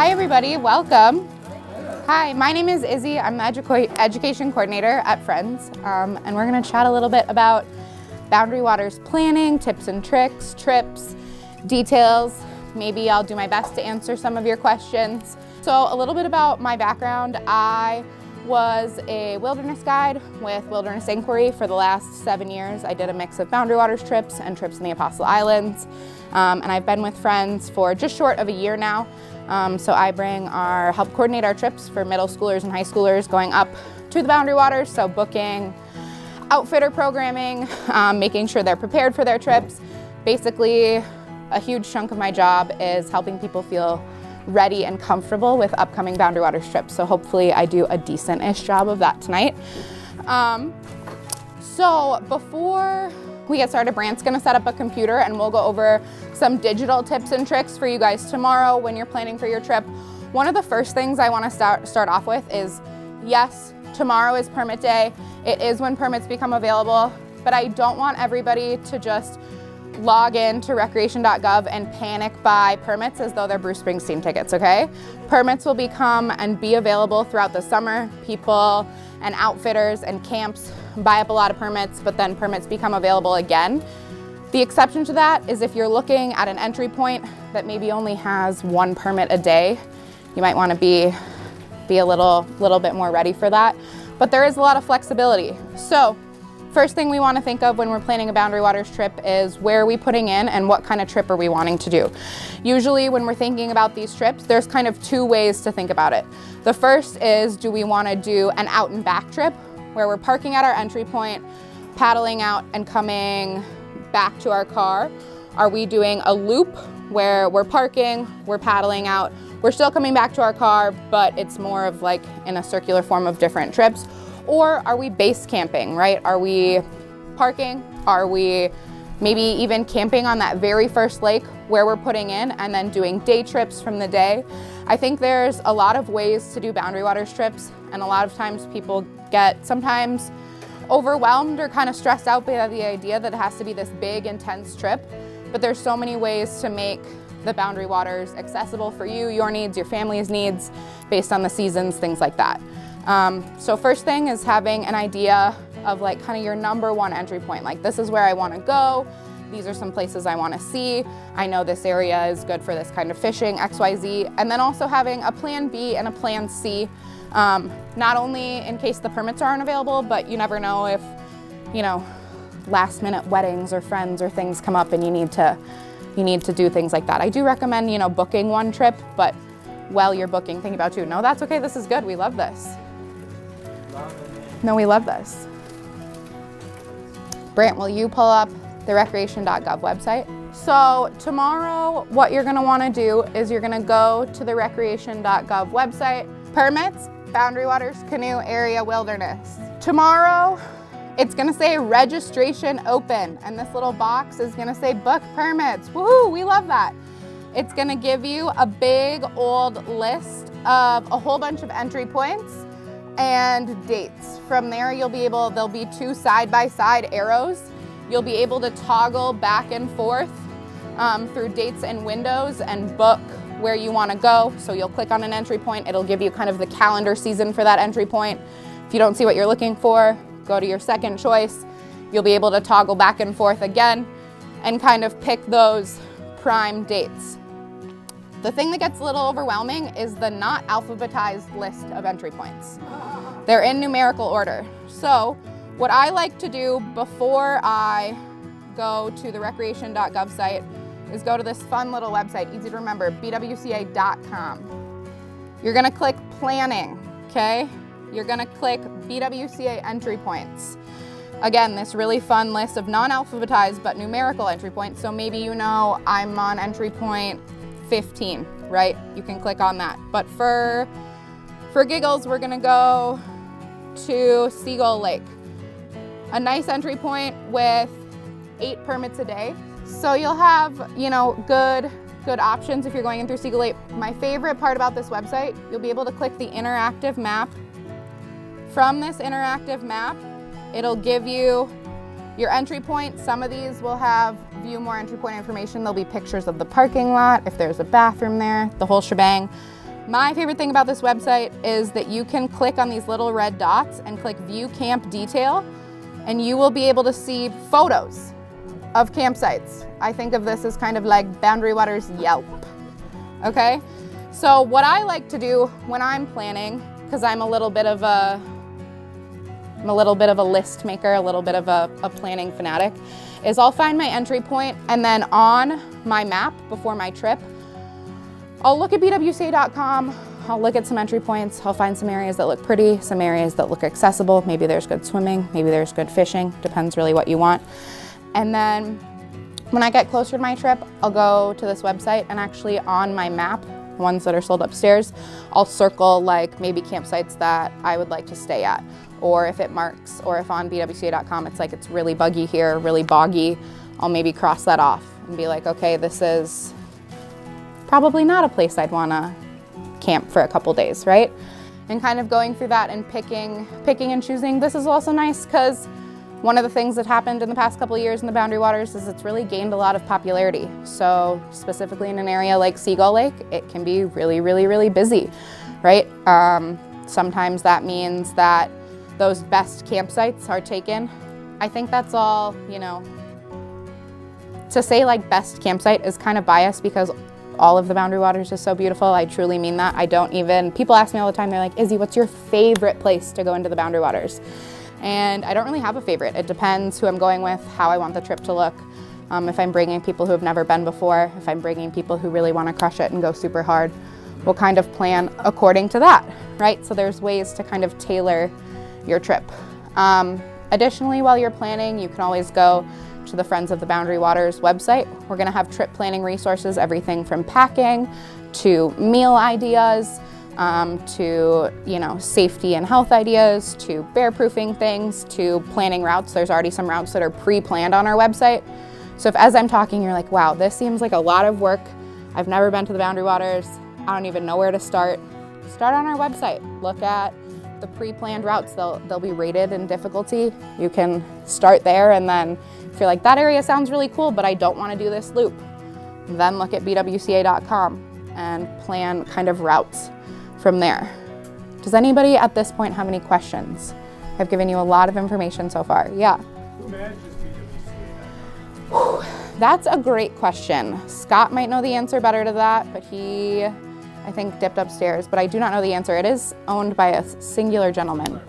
Hi everybody, welcome. Hi, my name is Izzy. I'm the education coordinator at Friends, and we're going to chat a little bit about Boundary Waters planning, tips and tricks, trips, details. Maybe I'll do my best to answer some of your questions. So a little bit about my background. I was a wilderness guide with Wilderness Inquiry for the last 7 years. I did a mix of Boundary Waters trips and trips in the Apostle Islands. And I've been with Friends for just short of a year now. So I help coordinate our trips for middle schoolers and high schoolers going up to the Boundary Waters. So booking, outfitter programming, making sure they're prepared for their trips. Basically, a huge chunk of my job is helping people feel ready and comfortable with upcoming Boundary Waters trips. So hopefully I do a decent-ish job of that tonight. So before we get started, Brant's gonna set up a computer and we'll go over some digital tips and tricks for you guys tomorrow when you're planning for your trip. One of the first things I wanna start off with is, yes, tomorrow is permit day. It is when permits become available, but I don't want everybody to just log in to recreation.gov and panic buy permits as though they're Bruce Springsteen tickets, okay? Permits will become and be available throughout the summer. People and outfitters and camps buy up a lot of permits, but then permits become available again. The exception to that is if you're looking at an entry point that maybe only has one permit a day, you might want to be a little bit more ready for that. But there is a lot of flexibility. So first thing we want to think of when we're planning a Boundary Waters trip is where are we putting in and what kind of trip are we wanting to do. Usually when we're thinking about these trips, there's kind of two ways to think about it. The first is, do we want to do an out and back trip where we're parking at our entry point, paddling out and coming back to our car? Are we doing a loop where we're parking, we're paddling out, we're still coming back to our car, but it's more of like in a circular form of different trips? Or are we base camping, right? Are we parking? Are we maybe even camping on that very first lake where we're putting in and then doing day trips from the day? I think there's a lot of ways to do Boundary Waters trips, and a lot of times people get sometimes overwhelmed or kind of stressed out by the idea that it has to be this big, intense trip. But there's so many ways to make the Boundary Waters accessible for you, your needs, your family's needs, based on the seasons, things like that. So first thing is having an idea of like kind of your number one entry point. Like, this is where I want to go. These are some places I want to see. I know this area is good for this kind of fishing, XYZ. And then also having a plan B and a plan C, not only in case the permits aren't available, but you never know if, last minute weddings or friends or things come up and you need to do things like that. I do recommend, booking one trip, but while you're booking, think about no, that's okay, this is good, we love this. No, we love this. Brant, will you pull up the recreation.gov website? So tomorrow, what you're gonna wanna do is you're gonna go to the recreation.gov website, permits, Boundary Waters, Canoe, Area, Wilderness. Tomorrow, it's gonna say registration open, and this little box is gonna say book permits. Woohoo, we love that. It's gonna give you a big old list of a whole bunch of entry points and dates. From there, there'll be two side-by-side arrows. You'll be able to toggle back and forth through dates and windows and book where you wanna go. So you'll click on an entry point, it'll give you kind of the calendar season for that entry point. If you don't see what you're looking for, go to your second choice. You'll be able to toggle back and forth again and kind of pick those prime dates. The thing that gets a little overwhelming is the not alphabetized list of entry points. They're in numerical order. So what I like to do before I go to the recreation.gov site is go to this fun little website, easy to remember, BWCA.com. You're gonna click planning, okay? You're gonna click BWCA entry points. Again, this really fun list of non-alphabetized but numerical entry points. So maybe I'm on entry point 15, right? You can click on that. But for giggles, we're gonna go to Seagull Lake. A nice entry point with 8 permits a day. So you'll have, good options if you're going in through Seagull Lake. My favorite part about this website, you'll be able to click the interactive map. From this interactive map, it'll give you your entry point. Some of these will have view more entry point information. There'll be pictures of the parking lot, if there's a bathroom there, the whole shebang. My favorite thing about this website is that you can click on these little red dots and click View Camp Detail, and you will be able to see photos of campsites. I think of this as kind of like Boundary Waters Yelp, okay? So what I like to do when I'm planning, because I'm a little bit of a list maker, a little bit of a planning fanatic, is I'll find my entry point, and then on my map before my trip, I'll look at BWCA.com, I'll look at some entry points, I'll find some areas that look pretty, some areas that look accessible, maybe there's good swimming, maybe there's good fishing, depends really what you want. And then when I get closer to my trip, I'll go to this website, and actually on my map, ones that are sold upstairs, I'll circle like maybe campsites that I would like to stay at. Or if it marks, or if on BWCA.com it's like it's really buggy here, really boggy, I'll maybe cross that off and be like, okay, this is probably not a place I'd wanna camp for a couple days, right? And kind of going through that and picking and choosing. This is also nice because one of the things that happened in the past couple of years in the Boundary Waters is it's really gained a lot of popularity. So specifically in an area like Seagull Lake, it can be really, really, really busy, right? Sometimes that means that those best campsites are taken. I think that's all, you know, to say like best campsite is kind of biased because all of the Boundary Waters is so beautiful. I truly mean that. People ask me all the time, they're like, Izzy, what's your favorite place to go into the Boundary Waters? And I don't really have a favorite. It depends who I'm going with, how I want the trip to look. If I'm bringing people who have never been before, if I'm bringing people who really want to crush it and go super hard, we'll kind of plan according to that, right? So there's ways to kind of tailor your trip. Additionally, while you're planning, you can always go to the Friends of the Boundary Waters website. We're gonna have trip planning resources, everything from packing to meal ideas, to, you know, safety and health ideas, to bear-proofing things, to planning routes. There's already some routes that are pre-planned on our website. So if as I'm talking, you're like, wow, this seems like a lot of work. I've never been to the Boundary Waters. I don't even know where to start. Start on our website. Look at the pre-planned routes. They'll be rated in difficulty. You can start there, and then if you're like, that area sounds really cool, but I don't want to do this loop, then look at BWCA.com and plan kind of routes from there. Does anybody at this point have any questions? I've given you a lot of information so far. Yeah. Who manages BWCA? That's a great question. Scott might know the answer better to that, but he, I think, dipped upstairs, but I do not know the answer. It is owned by a singular gentleman.